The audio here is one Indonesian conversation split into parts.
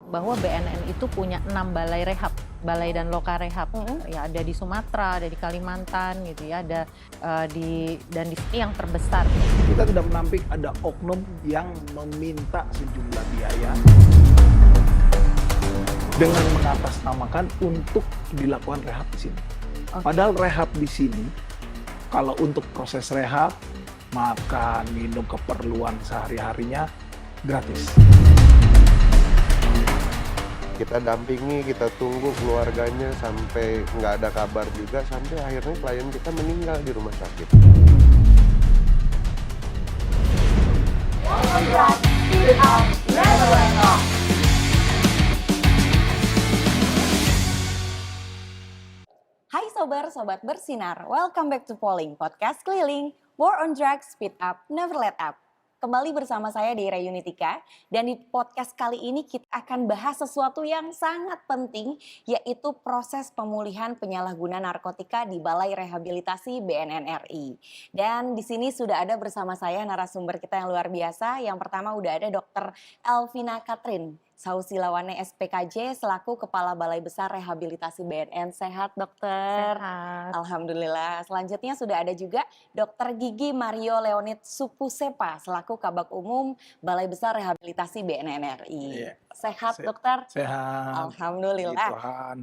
bahwa BNN itu punya 6 balai rehab, balai dan loka rehab. Ya ada di Sumatera, ada di Kalimantan gitu ya, ada di sini yang terbesar. Kita tidak menampik ada oknum yang meminta sejumlah biaya dengan mengatasnamakan untuk dilakukan rehab di sini. Padahal rehab di sini, kalau untuk proses rehab, makan, minum, keperluan sehari-harinya gratis. Kita dampingi, kita tunggu keluarganya sampai nggak ada kabar juga, sampai akhirnya klien kita meninggal di rumah sakit. Hai sobat bersinar, welcome back to Polling, podcast keliling, War on Drugs, Speed Up, Never Let Up. Kembali bersama saya Deira Yunitika, dan di podcast kali ini kita akan bahas sesuatu yang sangat penting, yaitu proses pemulihan penyalahguna narkotika di Balai Rehabilitasi BNN RI. Dan di sini sudah ada bersama saya narasumber kita yang luar biasa. Yang pertama udah ada Dr. Elvina Katrin Sausilawane SPKJ selaku Kepala Balai Besar Rehabilitasi BNN. Sehat dokter? Sehat. Alhamdulillah. Selanjutnya sudah ada juga Dr. Gigi Mario Leonid Supusepa selaku Kabag Umum Balai Besar Rehabilitasi BNN RI. Sehat dokter? Sehat. Alhamdulillah. Tuhan.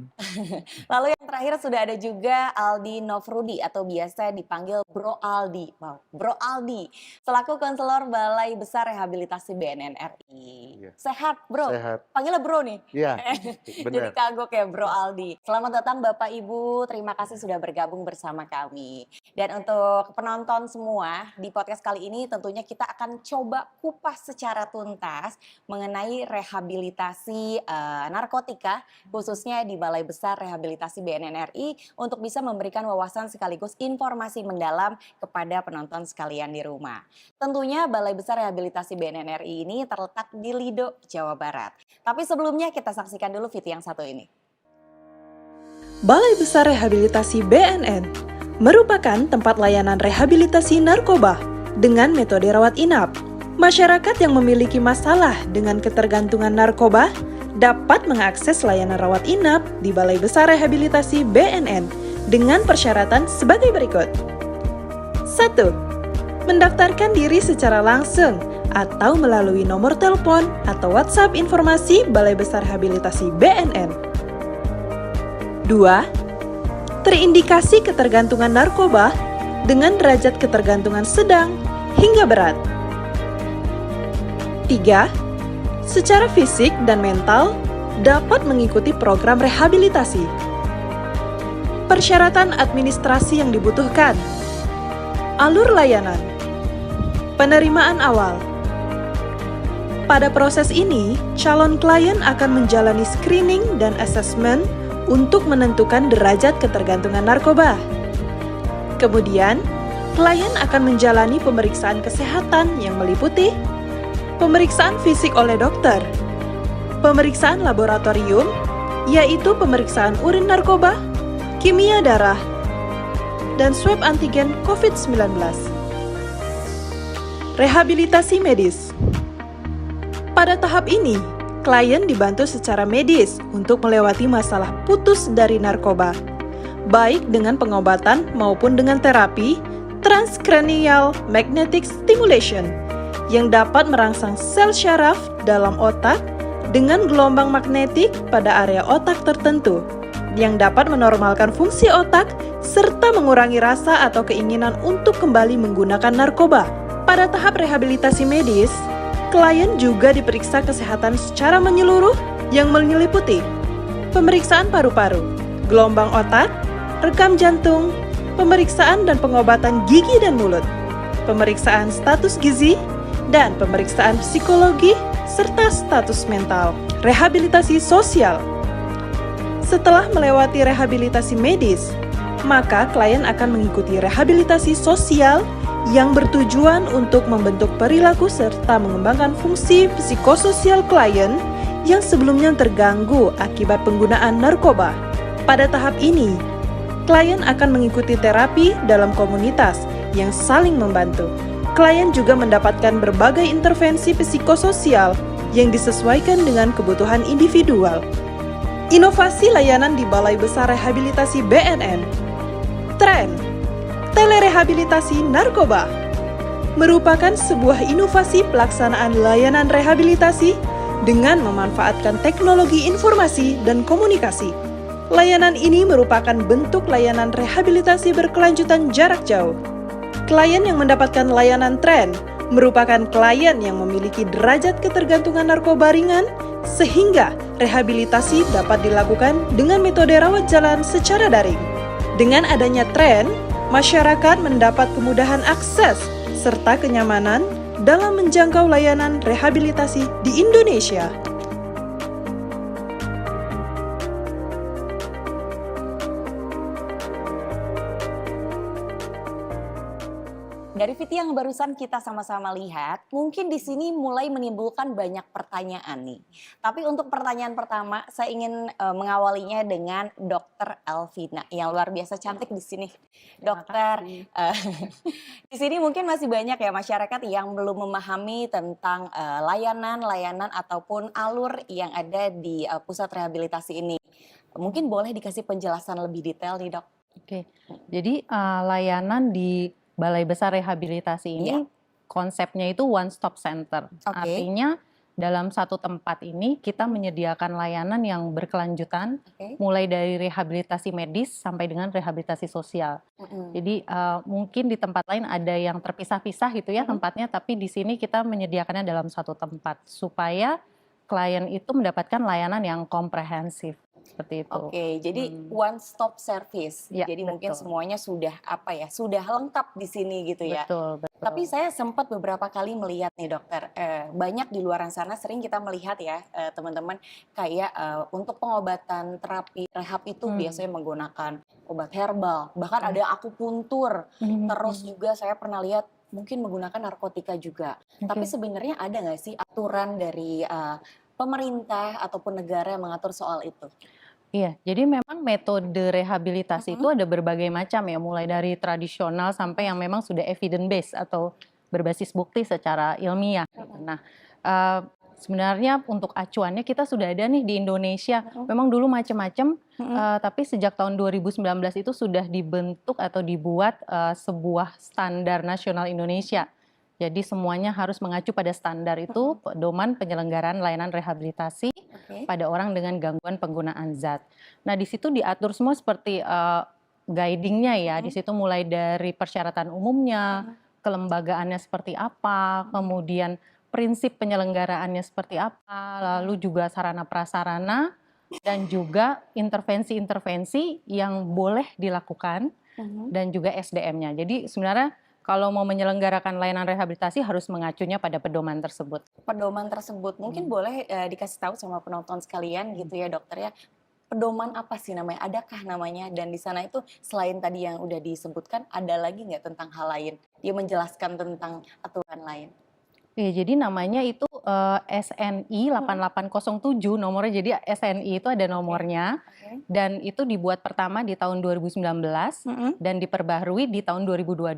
Lalu yang terakhir sudah ada juga Aldi Nofrudi atau biasa dipanggil Bro Aldi. Wow, Bro Aldi selaku konselor Balai Besar Rehabilitasi BNN RI. Iya. Sehat bro? Sehat. Panggilnya bro nih? Iya, Jadi benar. kagok ya Bro Aldi. Selamat datang Bapak Ibu, terima kasih sudah bergabung bersama kami. Dan untuk penonton semua, di podcast kali ini tentunya kita akan coba kupas secara tuntas mengenai rehabilitasi narkotika, khususnya di Balai Besar Rehabilitasi BNN RI, untuk bisa memberikan wawasan sekaligus informasi mendalam kepada penonton sekalian di rumah. Tentunya Balai Besar Rehabilitasi BNN RI ini terletak di Lido, Jawa Barat. Tapi sebelumnya kita saksikan dulu video yang satu ini. Balai Besar Rehabilitasi BNN merupakan tempat layanan rehabilitasi narkoba dengan metode rawat inap. Masyarakat yang memiliki masalah dengan ketergantungan narkoba dapat mengakses layanan rawat inap di Balai Besar Rehabilitasi BNN dengan persyaratan sebagai berikut. 1. Mendaftarkan diri secara langsung atau melalui nomor telepon atau WhatsApp informasi Balai Besar Rehabilitasi BNN. 2. Terindikasi ketergantungan narkoba dengan derajat ketergantungan sedang hingga berat. 3. Secara fisik dan mental dapat mengikuti program rehabilitasi. Persyaratan administrasi yang dibutuhkan. Alur layanan. Penerimaan awal. Pada proses ini, calon klien akan menjalani screening dan assessment untuk menentukan derajat ketergantungan narkoba. Kemudian, klien akan menjalani pemeriksaan kesehatan yang meliputi pemeriksaan fisik oleh dokter, pemeriksaan laboratorium, yaitu pemeriksaan urin narkoba, kimia darah, dan swab antigen COVID-19. Rehabilitasi medis. Pada tahap ini, klien dibantu secara medis untuk melewati masalah putus dari narkoba, baik dengan pengobatan maupun dengan terapi transcranial magnetic stimulation yang dapat merangsang sel syaraf dalam otak dengan gelombang magnetik pada area otak tertentu yang dapat menormalkan fungsi otak serta mengurangi rasa atau keinginan untuk kembali menggunakan narkoba. Pada tahap rehabilitasi medis, klien juga diperiksa kesehatan secara menyeluruh yang meliputi pemeriksaan paru-paru, gelombang otak, rekam jantung, pemeriksaan dan pengobatan gigi dan mulut, pemeriksaan status gizi, dan pemeriksaan psikologi serta status mental. Rehabilitasi sosial. Setelah melewati rehabilitasi medis, maka klien akan mengikuti rehabilitasi sosial yang bertujuan untuk membentuk perilaku serta mengembangkan fungsi psikososial klien yang sebelumnya terganggu akibat penggunaan narkoba. Pada tahap ini, klien akan mengikuti terapi dalam komunitas yang saling membantu. Klien juga mendapatkan berbagai intervensi psikososial yang disesuaikan dengan kebutuhan individual. Inovasi layanan di Balai Besar Rehabilitasi BNN. Tren telerehabilitasi narkoba merupakan sebuah inovasi pelaksanaan layanan rehabilitasi dengan memanfaatkan teknologi informasi dan komunikasi. Layanan ini merupakan bentuk layanan rehabilitasi berkelanjutan jarak jauh. Klien yang mendapatkan layanan tren merupakan klien yang memiliki derajat ketergantungan narkoba ringan, sehingga rehabilitasi dapat dilakukan dengan metode rawat jalan secara daring. Dengan adanya tren, masyarakat mendapat kemudahan akses serta kenyamanan dalam menjangkau layanan rehabilitasi di Indonesia. Dari video yang barusan kita sama-sama lihat, mungkin di sini mulai menimbulkan banyak pertanyaan nih. Tapi untuk pertanyaan pertama, saya ingin mengawalinya dengan Dokter Elvina yang luar biasa cantik di sini. Dokter, di sini mungkin masih banyak ya masyarakat yang belum memahami tentang layanan-layanan ataupun alur yang ada di pusat rehabilitasi ini. Mungkin boleh dikasih penjelasan lebih detail nih, Dok? Oke, jadi layanan di Balai Besar Rehabilitasi ini konsepnya itu one stop center. Artinya dalam satu tempat ini kita menyediakan layanan yang berkelanjutan, mulai dari rehabilitasi medis sampai dengan rehabilitasi sosial. Jadi mungkin di tempat lain ada yang terpisah-pisah gitu ya tempatnya, tapi di sini kita menyediakannya dalam satu tempat supaya klien itu mendapatkan layanan yang komprehensif. Seperti itu. Oke, jadi one stop service. Ya, jadi betul. mungkin semuanya sudah sudah lengkap di sini gitu ya. Betul, betul. Tapi saya sempat beberapa kali melihat nih dokter, banyak di luar sana sering kita melihat ya teman-teman kayak untuk pengobatan terapi rehab itu biasanya menggunakan obat herbal, bahkan ada akupuntur. Terus juga saya pernah lihat mungkin menggunakan narkotika juga. Tapi sebenarnya ada nggak sih aturan dari pemerintah ataupun negara yang mengatur soal itu? Iya, jadi memang metode rehabilitasi itu ada berbagai macam ya, mulai dari tradisional sampai yang memang sudah evidence based atau berbasis bukti secara ilmiah. Nah, sebenarnya untuk acuannya kita sudah ada nih di Indonesia. Memang dulu macam-macam, tapi sejak tahun 2019 itu sudah dibentuk atau dibuat sebuah standar nasional Indonesia. Jadi semuanya harus mengacu pada standar itu, pedoman penyelenggaraan layanan rehabilitasi pada orang dengan gangguan penggunaan zat. Nah di situ diatur semua seperti guidingnya ya, di situ mulai dari persyaratan umumnya, kelembagaannya seperti apa, kemudian prinsip penyelenggaraannya seperti apa, lalu juga sarana prasarana, dan juga intervensi-intervensi yang boleh dilakukan, dan juga SDM-nya. Jadi sebenarnya kalau mau menyelenggarakan layanan rehabilitasi harus mengacunya pada pedoman tersebut. Pedoman tersebut mungkin boleh dikasih tahu sama penonton sekalian gitu ya dokter ya. Pedoman apa sih namanya? Adakah namanya? Dan di sana itu selain tadi yang udah disebutkan, ada lagi nggak tentang hal lain? Dia menjelaskan tentang aturan lain. Ya, jadi namanya itu SNI 8807 nomornya. Jadi SNI itu ada nomornya dan itu dibuat pertama di tahun 2019 dan diperbaharui di tahun 2022.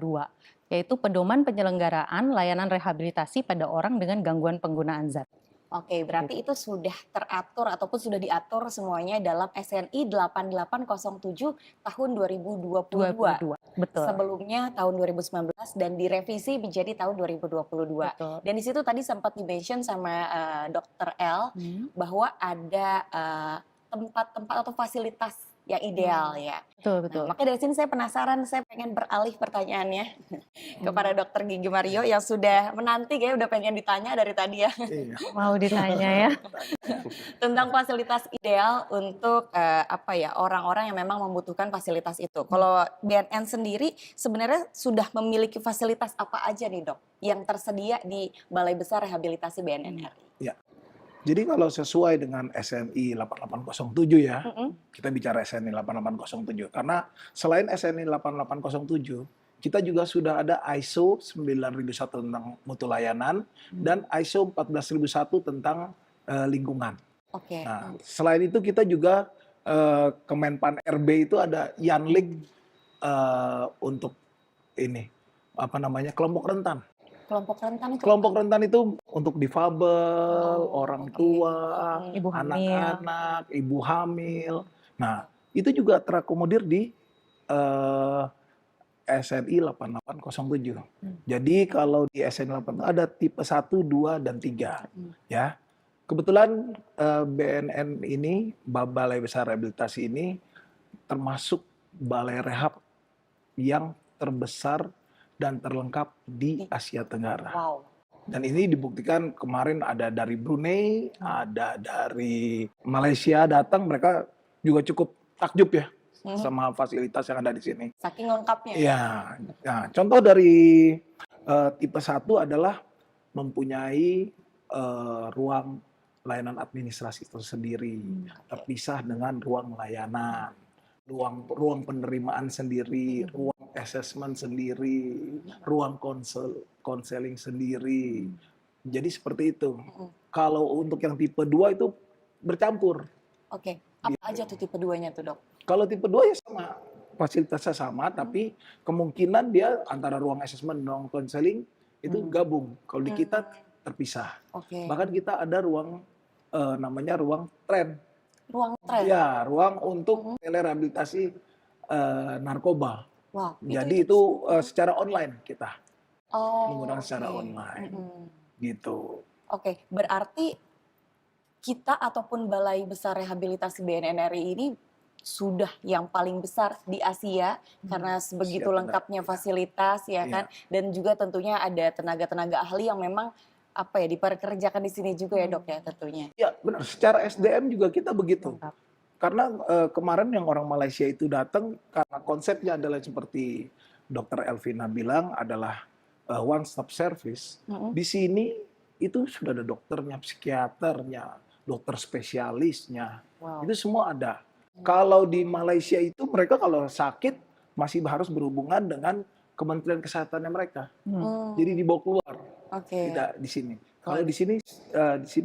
Yaitu pedoman penyelenggaraan layanan rehabilitasi pada orang dengan gangguan penggunaan zat. Oke, berarti itu sudah teratur ataupun sudah diatur semuanya dalam SNI 8807 tahun 2022. Betul. Sebelumnya tahun 2019 dan direvisi menjadi tahun 2022. Betul. Dan di situ tadi sempat di-mention sama Dr. L bahwa ada tempat-tempat atau fasilitas yang ideal ya. Betul, betul. Nah, makanya dari sini saya penasaran, saya pengen beralih pertanyaannya kepada Dokter Gigi Mario yang sudah menanti, kayak udah pengen ditanya dari tadi ya. Iya. Mau ditanya ya. Tentang fasilitas ideal untuk orang-orang yang memang membutuhkan fasilitas itu. Kalau BNN sendiri sebenarnya sudah memiliki fasilitas apa aja nih dok yang tersedia di Balai Besar Rehabilitasi BNN RI? Ya. Jadi kalau sesuai dengan SNI 8807 ya, kita bicara SNI 8807. Karena selain SNI 8807, kita juga sudah ada ISO 9001 tentang mutu layanan dan ISO 14001 tentang lingkungan. Oke. Nah, selain itu kita juga Kemenpan RB itu ada Yanlik untuk ini kelompok rentan. Kelompok rentan itu Kelompok apa? rentan itu untuk difabel, Oh, orang oke. tua, Ibu hamil. anak-anak, ibu hamil. Nah, itu juga terakomodir di eh, SNI 8807. Jadi kalau di SNI 88 ada tipe 1, 2, dan 3. Ya. Kebetulan BNN ini, Balai Besar Rehabilitasi ini, termasuk balai rehab yang terbesar dan terlengkap di Asia Tenggara. Wow. Dan ini dibuktikan kemarin ada dari Brunei, ada dari Malaysia datang, mereka juga cukup takjub ya sama fasilitas yang ada di sini. Saking lengkapnya. Ya, nah, contoh dari tipe 1 adalah mempunyai ruang layanan administrasi tersendiri, terpisah dengan ruang layanan, ruang penerimaan sendiri, ruang assessment sendiri, ruang konseling sendiri. Jadi seperti itu. Kalau untuk yang tipe 2 itu bercampur. Oke. Apa aja tuh tipe 2-nya tuh, Dok? Kalau tipe 2 ya sama, fasilitasnya sama, tapi kemungkinan dia antara ruang assessment dan ruang konseling itu gabung. Kalau di kita terpisah. Oke. Bahkan kita ada ruang namanya ruang tren. Ruang tren. Ya, ruang untuk telerehabilitasi narkoba. Wow. Jadi itu secara online kita menggunakan secara oke. online, gitu. Oke, berarti kita ataupun Balai Besar Rehabilitasi BNN RI ini sudah yang paling besar di Asia karena sebegitu Asia lengkapnya fasilitas ya kan, dan juga tentunya ada tenaga-tenaga ahli yang memang apa ya diperkerjakan di sini juga ya Dok ya tentunya. Ya benar, secara SDM juga kita begitu. Karena kemarin yang orang Malaysia itu datang karena konsepnya adalah seperti Dr. Elvina bilang adalah one stop service. Di sini itu sudah ada dokternya, psikiaternya, dokter spesialisnya. Wow. Itu semua ada. Kalau di Malaysia itu mereka kalau sakit masih harus berhubungan dengan Kementerian Kesehatannya mereka. Jadi dibawa keluar. Oke. Tidak di sini. Kalau di sini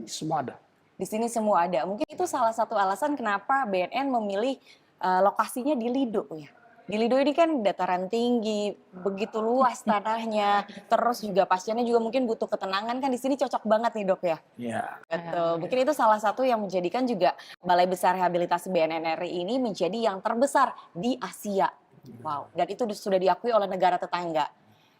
semua ada. Di sini semua ada. Mungkin itu salah satu alasan kenapa BNN memilih lokasinya di Lido ya. Di Lido ini kan dataran tinggi, begitu luas tanahnya, terus juga pasiennya juga mungkin butuh ketenangan kan di sini cocok banget nih Dok ya. Iya. Betul. Mungkin itu salah satu yang menjadikan juga Balai Besar Rehabilitasi BNN RI ini menjadi yang terbesar di Asia. Wow. Dan itu sudah diakui oleh negara tetangga.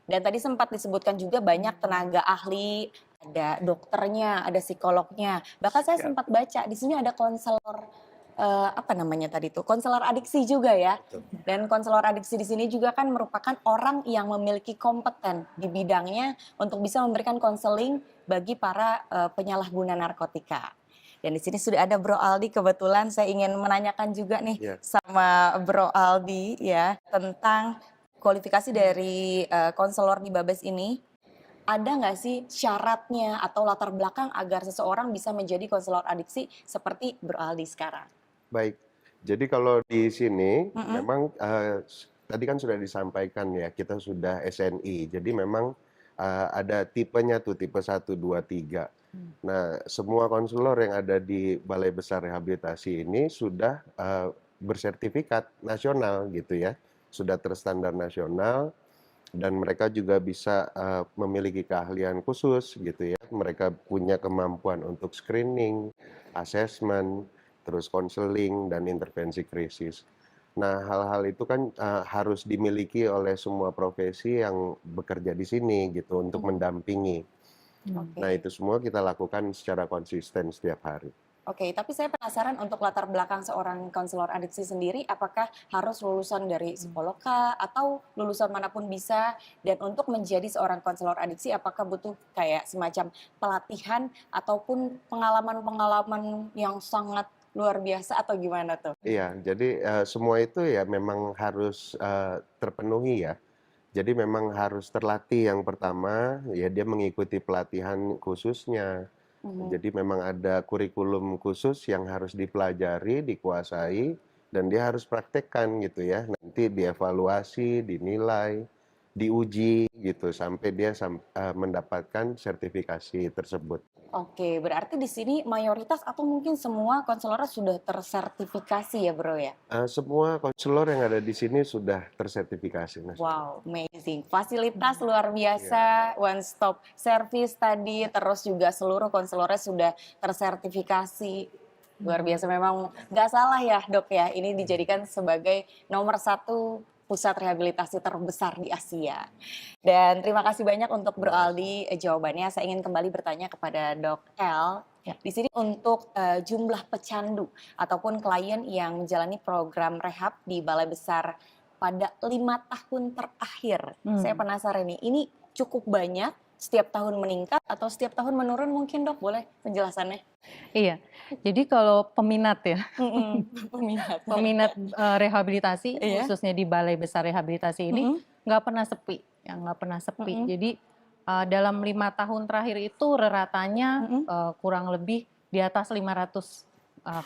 Dan tadi sempat disebutkan juga banyak tenaga ahli, ada dokternya, ada psikolognya. Bahkan saya sempat baca di sini ada konselor apa namanya tadi tuh, konselor adiksi juga ya. Dan konselor adiksi di sini juga kan merupakan orang yang memiliki kompeten di bidangnya untuk bisa memberikan konseling bagi para penyalahguna narkotika. Dan di sini sudah ada Bro Aldi, kebetulan saya ingin menanyakan juga nih sama Bro Aldi ya tentang kualifikasi dari konselor di Babes ini. Ada nggak sih syaratnya atau latar belakang agar seseorang bisa menjadi konselor adiksi seperti Bro Aldi sekarang? Baik, jadi kalau di sini memang tadi kan sudah disampaikan ya, kita sudah SNI, jadi memang ada tipenya tuh, tipe 1, 2, 3. Nah, semua konselor yang ada di Balai Besar Rehabilitasi ini sudah bersertifikat nasional gitu ya, sudah terstandar nasional, dan mereka juga bisa memiliki keahlian khusus gitu ya. Mereka punya kemampuan untuk screening, assessment, terus konseling dan intervensi krisis. Nah, hal-hal itu kan harus dimiliki oleh semua profesi yang bekerja di sini gitu untuk mendampingi. Nah, itu semua kita lakukan secara konsisten setiap hari. Oke, tapi saya penasaran untuk latar belakang seorang konselor adiksi sendiri, apakah harus lulusan dari psikolog kah, atau lulusan manapun bisa? Dan untuk menjadi seorang konselor adiksi, apakah butuh kayak semacam pelatihan ataupun pengalaman-pengalaman yang sangat luar biasa atau gimana tuh? Iya, jadi semua itu ya memang harus terpenuhi ya. Jadi memang harus terlatih yang pertama, ya dia mengikuti pelatihan khususnya. Jadi memang ada kurikulum khusus yang harus dipelajari, dikuasai, dan dia harus praktekkan gitu ya. Nanti dievaluasi, dinilai, diuji gitu sampai dia mendapatkan sertifikasi tersebut. Oke, berarti di sini mayoritas atau mungkin semua konselornya sudah tersertifikasi ya bro ya? Semua konselor yang ada di sini sudah tersertifikasi, Mas. Wow, amazing. Fasilitas luar Iya. biasa, one stop service tadi, terus juga seluruh konselornya sudah tersertifikasi. Luar biasa memang nggak salah ya dok ya, ini dijadikan sebagai nomor 1 pusat rehabilitasi terbesar di Asia. Dan terima kasih banyak untuk Bro Aldi jawabannya. Saya ingin kembali bertanya kepada Dok L. Ya. Di sini untuk jumlah pecandu ataupun klien yang menjalani program rehab di Balai Besar pada 5 tahun terakhir. Saya penasaran nih, ini cukup banyak, setiap tahun meningkat atau setiap tahun menurun mungkin dok? Boleh penjelasannya? Iya, jadi kalau peminat ya, Peminat. rehabilitasi Iya. khususnya di Balai Besar Rehabilitasi ini nggak pernah sepi, ya nggak pernah sepi. Jadi dalam 5 tahun terakhir itu reratanya kurang lebih di atas 500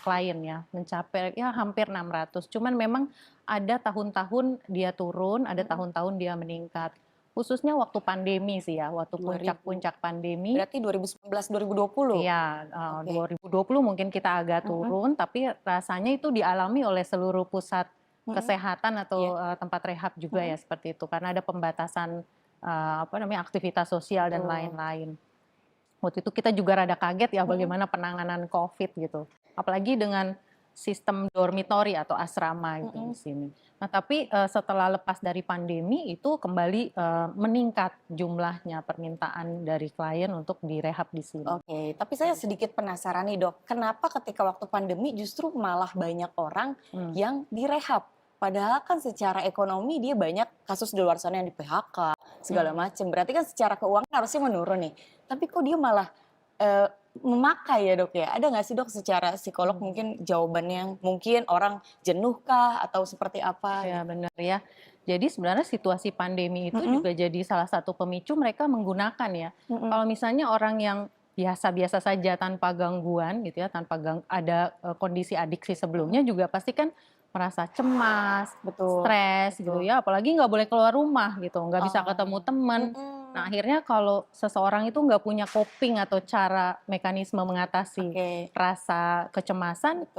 klien ya, mencapai ya hampir 600. Cuman memang ada tahun-tahun dia turun, ada tahun-tahun dia meningkat. Khususnya waktu pandemi sih ya, waktu 2000. puncak-puncak pandemi. Berarti 2019-2020? Iya, Oke. 2020 mungkin kita agak turun, tapi rasanya itu dialami oleh seluruh pusat kesehatan atau tempat rehab juga ya seperti itu, karena ada pembatasan aktivitas sosial dan lain-lain. Waktu itu kita juga rada kaget ya bagaimana penanganan COVID gitu, apalagi dengan sistem dormitory atau asrama gitu di sini. Nah, tapi setelah lepas dari pandemi itu kembali meningkat jumlahnya permintaan dari klien untuk direhab di sini. Oke, tapi saya sedikit penasaran nih dok, kenapa ketika waktu pandemi justru malah banyak orang yang direhab? Padahal kan secara ekonomi dia banyak kasus di luar sana yang di PHK, segala macam. Berarti kan secara keuangan harusnya menurun nih. Tapi kok dia malah memakai ya dok ya? Ada nggak sih dok secara psikolog mungkin jawabannya mungkin orang jenuh kah atau seperti apa? Ya benar ya. Jadi sebenarnya situasi pandemi itu juga jadi salah satu pemicu mereka menggunakan ya. Kalau misalnya orang yang biasa-biasa saja tanpa gangguan gitu ya, tanpa ada kondisi adiksi sebelumnya juga pasti kan merasa cemas, Betul. stres gitu ya. Apalagi nggak boleh keluar rumah gitu, nggak bisa ketemu teman. Nah akhirnya kalau seseorang itu nggak punya coping atau cara mekanisme mengatasi rasa kecemasan,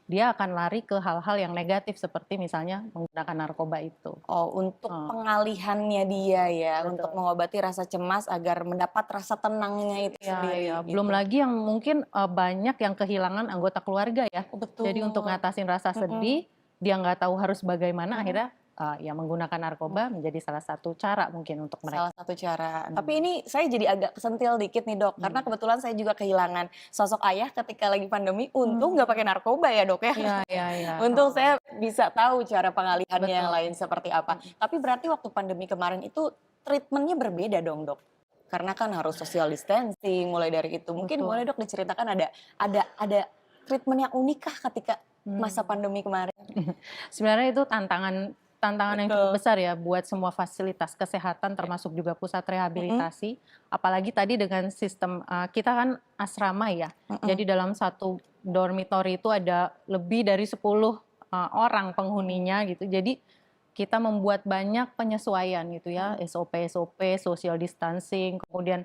dia akan lari ke hal-hal yang negatif seperti misalnya menggunakan narkoba itu. Oh, untuk pengalihannya dia ya, untuk mengobati rasa cemas agar mendapat rasa tenangnya itu sendiri. Ya, gitu. belum lagi yang mungkin banyak yang kehilangan anggota keluarga ya. Betul. Jadi untuk ngatasin rasa sedih, dia nggak tahu harus bagaimana, akhirnya ya menggunakan narkoba menjadi salah satu cara mungkin untuk mereka. Salah satu cara. Tapi ini saya jadi agak kesentil dikit nih dok, karena kebetulan saya juga kehilangan sosok ayah ketika lagi pandemi. Untung nggak pakai narkoba ya dok ya. Iya. Untung saya bisa tahu cara pengalihannya yang lain seperti apa. Tapi berarti waktu pandemi kemarin itu treatmentnya berbeda dong dok. Karena kan harus social distancing mulai dari itu. Mungkin boleh dok diceritakan ada treatment yang unik kah ketika masa pandemi kemarin? Sebenarnya itu tantangan yang cukup besar ya buat semua fasilitas kesehatan termasuk juga pusat rehabilitasi. Apalagi tadi dengan sistem kita kan asrama ya. Jadi dalam satu dormitory itu ada lebih dari 10 orang penghuninya gitu. Jadi kita membuat banyak penyesuaian gitu ya, SOP, social distancing, kemudian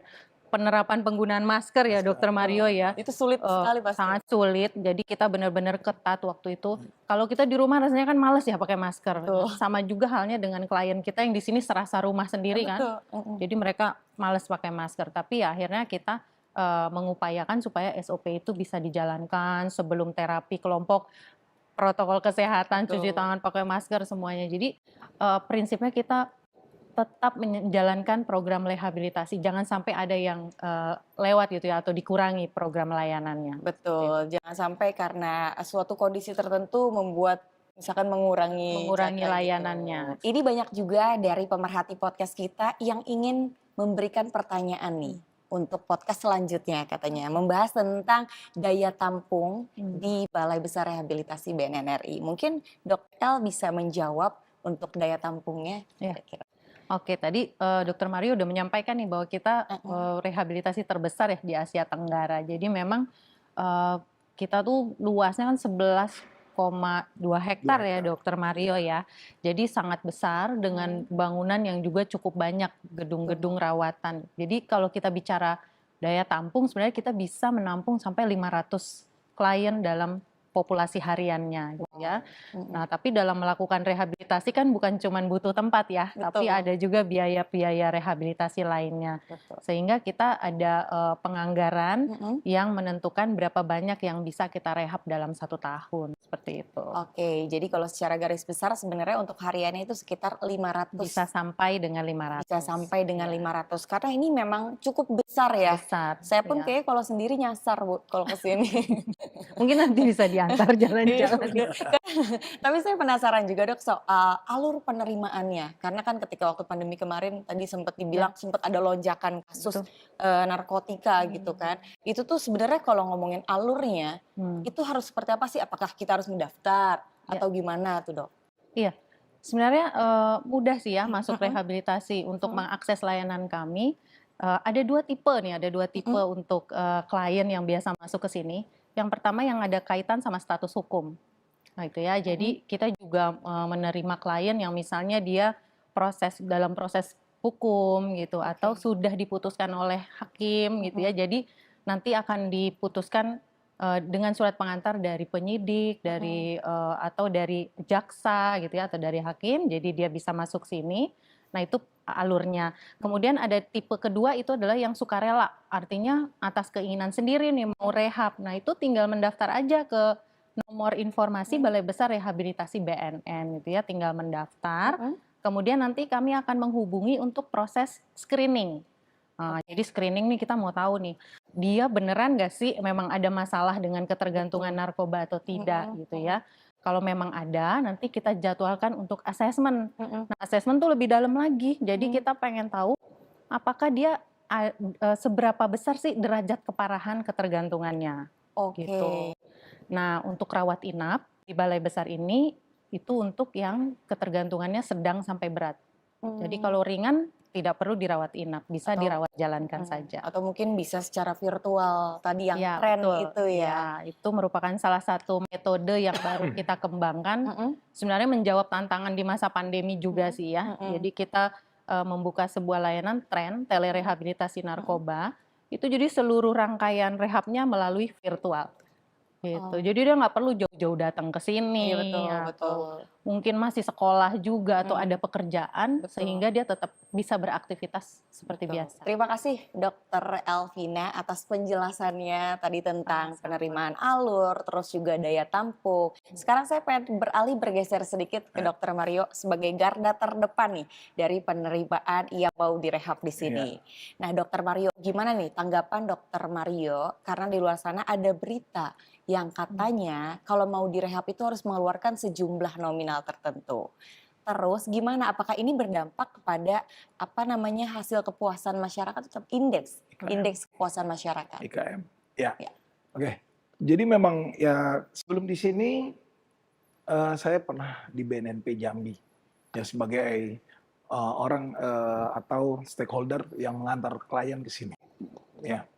penerapan penggunaan masker ya Dokter Mario ya. Itu sulit sekali pasti. Sangat sulit, jadi kita benar-benar ketat waktu itu. Kalau kita di rumah rasanya kan males ya pakai masker. Sama juga halnya dengan klien kita yang di sini serasa rumah sendiri kan. Jadi mereka males pakai masker, tapi ya akhirnya kita mengupayakan supaya SOP itu bisa dijalankan sebelum terapi kelompok, protokol kesehatan, cuci tangan, pakai masker semuanya. Jadi prinsipnya kita tetap menjalankan program rehabilitasi, jangan sampai ada yang lewat gitu ya atau dikurangi program layanannya. Betul, jangan sampai karena suatu kondisi tertentu membuat misalkan mengurangi layanannya. Ini banyak juga dari pemerhati podcast kita yang ingin memberikan pertanyaan nih untuk podcast selanjutnya katanya, membahas tentang daya tampung di Balai Besar Rehabilitasi BNN RI. Mungkin Dok El bisa menjawab untuk daya tampungnya kira-kira. Oke, tadi Dokter Mario udah menyampaikan nih bahwa kita rehabilitasi terbesar ya di Asia Tenggara. Jadi memang kita tuh luasnya kan 11 4,2 hektar ya hektar. Dokter Mario ya. Jadi sangat besar dengan bangunan yang juga cukup banyak gedung-gedung rawatan. Jadi kalau kita bicara daya tampung sebenarnya kita bisa menampung sampai 500 klien dalam populasi hariannya gitu ya. Nah, tapi dalam melakukan rehabilitasi kan bukan cuma butuh tempat ya, tapi Betul. ada juga biaya-biaya rehabilitasi lainnya. Betul. Sehingga kita ada penganggaran Mm-mm. yang menentukan berapa banyak yang bisa kita rehab dalam 1 tahun, seperti itu. Oke, jadi kalau secara garis besar sebenarnya untuk hariannya itu sekitar 500. Bisa sampai dengan 500. Bisa sampai dengan Ya, 500 karena ini memang cukup besar ya. besar. Saya pun ya. kayak kalau sendiri nyasar Bu kalau ke sini. Mungkin nanti bisa diantar Iya, jalan-jalan. bener. Tapi saya penasaran juga Dok soal alur penerimaannya. Karena kan ketika waktu pandemi kemarin tadi sempat dibilang sempat ada lonjakan kasus Betul. narkotika gitu kan. Itu tuh sebenarnya kalau ngomongin alurnya itu harus seperti apa sih? Apakah kita harus mendaftar atau gimana tuh Dok? Iya, sebenarnya mudah sih ya masuk rehabilitasi. Untuk mengakses layanan kami, ada 2 tipe nih, ada 2 tipe untuk klien yang biasa masuk ke sini. Yang pertama yang ada kaitan sama status hukum. Nah itu ya, jadi kita juga menerima klien yang misalnya dia dalam proses hukum gitu, atau sudah diputuskan oleh hakim gitu ya. Jadi nanti akan diputuskan dengan surat pengantar dari penyidik, atau dari jaksa gitu ya, atau dari hakim. Jadi dia bisa masuk sini. Nah itu alurnya. Kemudian ada tipe kedua itu adalah yang sukarela, artinya atas keinginan sendiri nih mau rehab. Nah itu tinggal mendaftar aja ke nomor informasi Balai Besar Rehabilitasi BNN gitu ya, tinggal mendaftar. Kemudian nanti kami akan menghubungi untuk proses screening. Jadi screening nih kita mau tahu nih, dia beneran nggak sih memang ada masalah dengan ketergantungan narkoba atau tidak gitu ya. Kalau memang ada, nanti kita jadwalkan untuk asesmen. Nah, asesmen tuh lebih dalam lagi. Jadi kita pengen tahu apakah dia seberapa besar sih derajat keparahan ketergantungannya. Oke. Gitu. Nah, untuk rawat inap di Balai Besar ini itu untuk yang ketergantungannya sedang sampai berat. Jadi kalau ringan tidak perlu dirawat inap, bisa dirawat jalankan saja. Atau mungkin bisa secara virtual tadi yang Ya, tren betul. itu ya. Ya, itu merupakan salah satu metode yang baru kita kembangkan. Sebenarnya menjawab tantangan di masa pandemi juga sih ya. Jadi kita membuka sebuah layanan tren telerehabilitasi narkoba. Itu jadi seluruh rangkaian rehabnya melalui virtual. Gitu. Jadi dia nggak perlu jauh-jauh datang ke sini, Iya betul, atau betul. mungkin masih sekolah juga atau ada pekerjaan, Betul. sehingga dia tetap bisa beraktivitas seperti biasa. Terima kasih Dokter Elvina atas penjelasannya tadi tentang penerimaan alur, terus juga daya tampung. Sekarang saya pengen bergeser sedikit ke Dokter Mario sebagai garda terdepan nih dari penerimaan yang mau direhab di sini. Nah Dokter Mario, gimana nih tanggapan Dokter Mario karena di luar sana ada berita yang katanya kalau mau direhab itu harus mengeluarkan sejumlah nominal tertentu. Terus gimana? Apakah ini berdampak kepada hasil kepuasan masyarakat atau indeks kepuasan masyarakat? IKM. Ya. Ya. Oke. Jadi memang ya sebelum di sini saya pernah di BNNP Jambi ya sebagai orang atau stakeholder yang mengantar klien ke sini. Ya.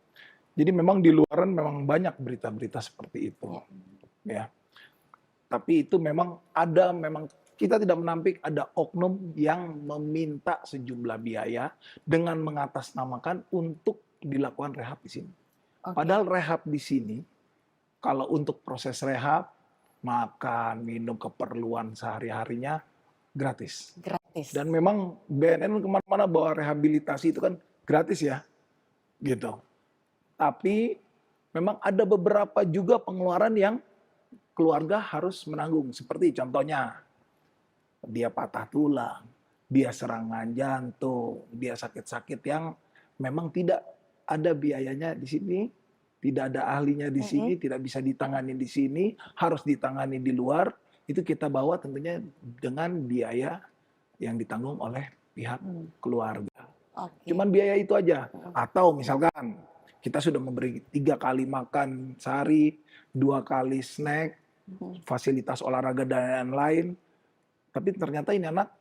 Jadi memang di luaran memang banyak berita-berita seperti itu. Ya. Tapi itu memang kita tidak menampik ada oknum yang meminta sejumlah biaya dengan mengatasnamakan untuk dilakukan rehab di sini. Padahal rehab di sini, kalau untuk proses rehab, makan, minum, keperluan sehari-harinya gratis. Gratis. Dan memang BNN kemana-mana bawa rehabilitasi itu kan gratis ya, gitu. Tapi memang ada beberapa juga pengeluaran yang keluarga harus menanggung. Seperti contohnya, dia patah tulang, dia serangan jantung, dia sakit-sakit yang memang tidak ada biayanya di sini, tidak ada ahlinya di sini, tidak bisa ditangani di sini, harus ditangani di luar. Itu kita bawa tentunya dengan biaya yang ditanggung oleh pihak keluarga. Cuman biaya itu aja. Atau misalkan kita sudah memberi 3 kali makan sehari, 2 kali snack, fasilitas olahraga dan lain-lain. Tapi ternyata ini anak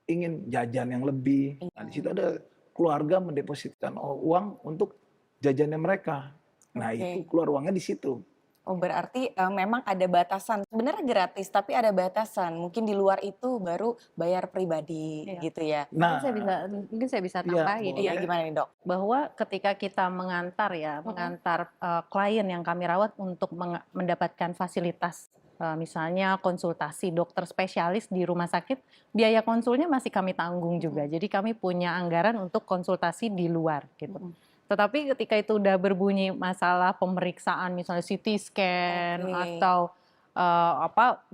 ingin jajan yang lebih. Nah, di situ ada keluarga mendepositkan uang untuk jajannya mereka. Nah, itu keluar uangnya di situ. Oh, berarti memang ada batasan. Sebenarnya gratis, tapi ada batasan. Mungkin di luar itu baru bayar pribadi Iya. gitu ya. Nah, Mungkin saya bisa iya, tambahin boleh. ya, Iya, gimana nih, Dok? bahwa ketika kita mengantar ya, mengantar klien yang kami rawat untuk mendapatkan fasilitas, misalnya konsultasi dokter spesialis di rumah sakit, biaya konsulnya masih kami tanggung juga. Jadi kami punya anggaran untuk konsultasi di luar gitu. Tetapi ketika itu udah berbunyi masalah pemeriksaan, misalnya CT scan Oke. atau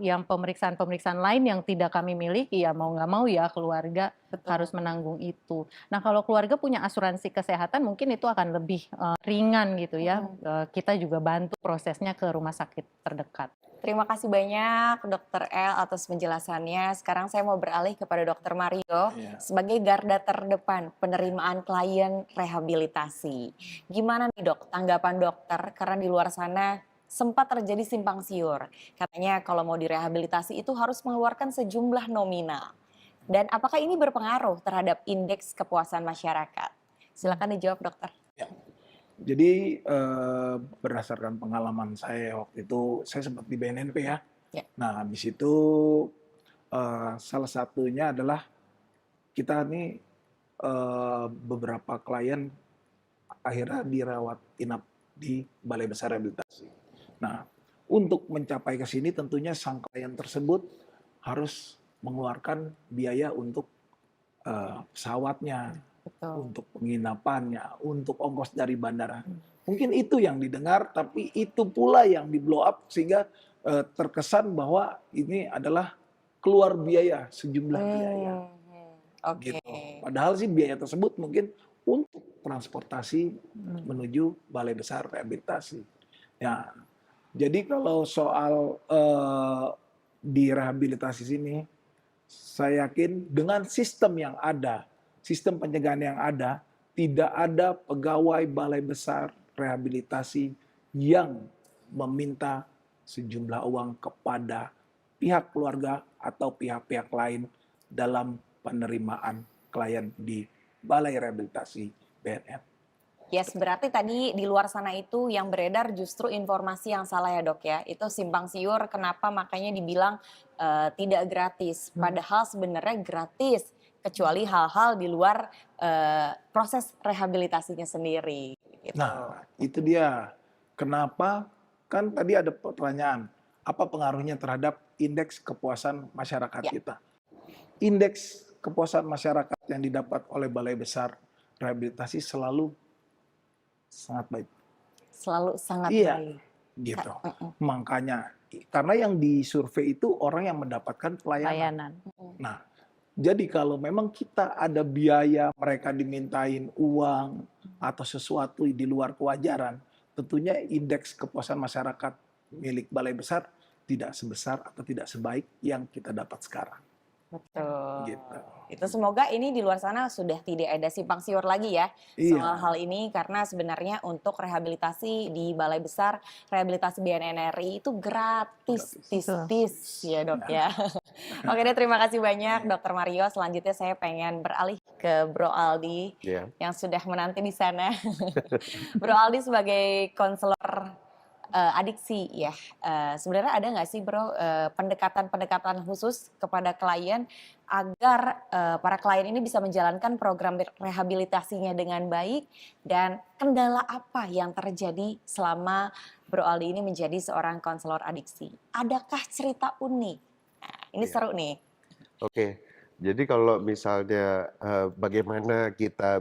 yang pemeriksaan-pemeriksaan lain yang tidak kami miliki, ya mau nggak mau ya keluarga Betul. harus menanggung itu. Nah, kalau keluarga punya asuransi kesehatan mungkin itu akan lebih ringan gitu ya. Kita juga bantu prosesnya ke rumah sakit terdekat. Terima kasih banyak Dokter El atas penjelasannya. Sekarang saya mau beralih kepada Dokter Mario Iya. sebagai garda terdepan penerimaan klien rehabilitasi. Gimana nih Dok, tanggapan dokter karena di luar sana sempat terjadi simpang siur. Katanya kalau mau direhabilitasi itu harus mengeluarkan sejumlah nominal. Dan apakah ini berpengaruh terhadap indeks kepuasan masyarakat? Silakan dijawab dokter. Jadi berdasarkan pengalaman saya waktu itu, saya sempat di BNNP ya. Ya. Nah, habis itu salah satunya adalah kita nih beberapa klien akhirnya dirawat inap di Balai Besar Rehabilitasi. Nah, untuk mencapai ke sini tentunya sang klien tersebut harus mengeluarkan biaya untuk pesawatnya, Betul. untuk penginapannya, untuk ongkos dari bandara. Mungkin itu yang didengar, tapi itu pula yang di blow up sehingga terkesan bahwa ini adalah keluar biaya, sejumlah biaya. Oke. Gitu. Padahal sih biaya tersebut mungkin untuk transportasi menuju Balai Besar Rehabilitasi. Ya, jadi kalau soal di rehabilitasi sini, saya yakin dengan sistem yang ada, sistem pencegahan yang ada, tidak ada pegawai Balai Besar Rehabilitasi yang meminta sejumlah uang kepada pihak keluarga atau pihak-pihak lain dalam penerimaan klien di Balai Rehabilitasi BNN. Yes, berarti tadi di luar sana itu yang beredar justru informasi yang salah ya dok ya. Itu simpang siur kenapa makanya dibilang tidak gratis. Padahal sebenarnya gratis. Kecuali hal-hal di luar proses rehabilitasinya sendiri. Gitu. Nah, itu dia. Kenapa? Kan tadi ada pertanyaan. Apa pengaruhnya terhadap indeks kepuasan masyarakat kita? Indeks kepuasan masyarakat yang didapat oleh Balai Besar Rehabilitasi selalu sangat baik. Selalu sangat Iya, baik. gitu. Makanya, karena yang disurvei itu orang yang mendapatkan pelayanan. Nah, jadi kalau memang kita ada biaya, mereka dimintain uang atau sesuatu di luar kewajaran, tentunya indeks kepuasan masyarakat milik Balai Besar tidak sebesar atau tidak sebaik yang kita dapat sekarang. Betul. Gitu. Itu semoga ini di luar sana sudah tidak ada simpang siur lagi ya soal hal ini, karena sebenarnya untuk rehabilitasi di Balai Besar Rehabilitasi BNN RI itu gratis, tis ya dok ya. Oke deh, terima kasih banyak Dokter Mario. Selanjutnya saya pengen beralih ke Bro Aldi yang sudah menanti di sana. Bro Aldi sebagai konselor adiksi ya, sebenarnya ada nggak sih bro pendekatan-pendekatan khusus kepada klien agar para klien ini bisa menjalankan program rehabilitasinya dengan baik, dan kendala apa yang terjadi selama Bro Aldi ini menjadi seorang konselor adiksi? Adakah cerita unik? Nah, ini seru nih. Oke, jadi kalau misalnya bagaimana kita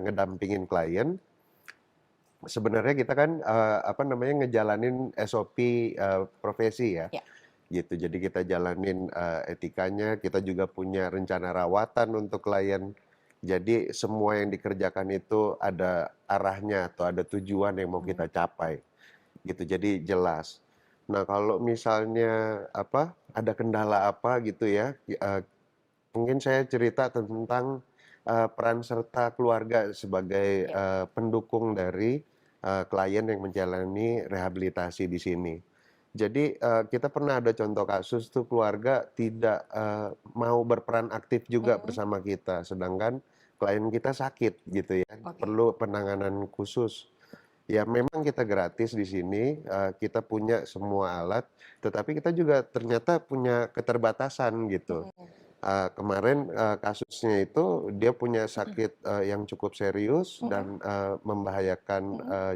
ngedampingin klien, sebenarnya kita kan ngejalanin SOP profesi ya. Gitu. Jadi kita jalanin etikanya, kita juga punya rencana rawatan untuk klien. Jadi semua yang dikerjakan itu ada arahnya atau ada tujuan yang mau kita capai. Gitu. Jadi jelas. Nah, kalau misalnya ada kendala apa gitu ya, mungkin saya cerita tentang peran serta keluarga sebagai pendukung dari klien yang menjalani rehabilitasi di sini. Jadi kita pernah ada contoh kasus tuh keluarga tidak mau berperan aktif juga bersama kita, sedangkan klien kita sakit gitu ya, perlu penanganan khusus. Ya memang kita gratis di sini, kita punya semua alat, tetapi kita juga ternyata punya keterbatasan gitu. Kemarin, kasusnya itu dia punya sakit, yang cukup serius dan, membahayakan,